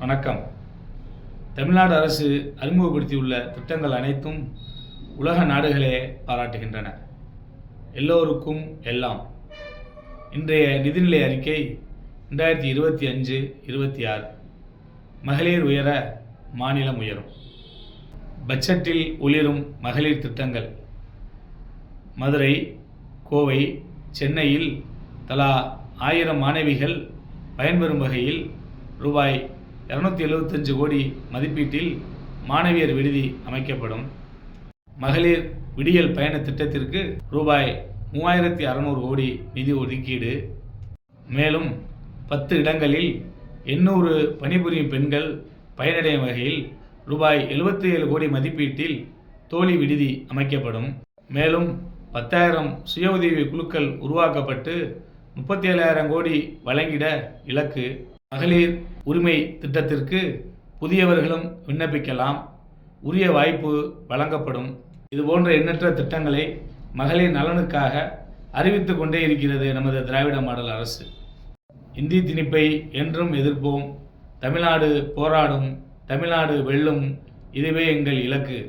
வணக்கம். தமிழ்நாடு அரசு அறிமுகப்படுத்தியுள்ள திட்டங்கள் அனைத்தும் உலக நாடுகளே பாராட்டுகின்றன. எல்லோருக்கும் எல்லாம். இன்றைய நிதிநிலை அறிக்கை 2025-26. மகளிர் உயர மாநிலம் உயரும். பட்ஜெட்டில் ஒளிரும் மகளிர் திட்டங்கள். மதுரை, கோவை, சென்னையில் தலா 1000 மாணவிகள் பயன்பெறும் வகையில் ரூபாய் 275 கோடி மதிப்பீட்டில் மாணவியர் விடுதி அமைக்கப்படும். மகளிர் விடியல் பயண திட்டத்திற்கு ரூபாய் 3600 கோடி நிதி ஒதுக்கீடு. மேலும் 10 இடங்களில் 800 பணிபுரியும் பெண்கள் பயனடையும் வகையில் ரூபாய் 77 கோடி மதிப்பீட்டில் தோழி விடுதி அமைக்கப்படும். மேலும் 10,000 சுய உதவி குழுக்கள் உருவாக்கப்பட்டு 37,000 கோடி வழங்கிட இலக்கு. மகளிர் உரிமை திட்டத்திற்கு புதியவர்களும் விண்ணப்பிக்கலாம். உரிய வாய்ப்பு வழங்கப்படும். இதுபோன்ற எண்ணற்ற திட்டங்களை மகளிர் நலனுக்காக அறிவித்து கொண்டே இருக்கிறது நமது திராவிட மாடல் அரசு. இந்தி திணிப்பை என்றும் எதிர்ப்போம். தமிழ்நாடு போராடும். தமிழ்நாடு வெல்லும். இதுவே எங்கள் இலக்கு.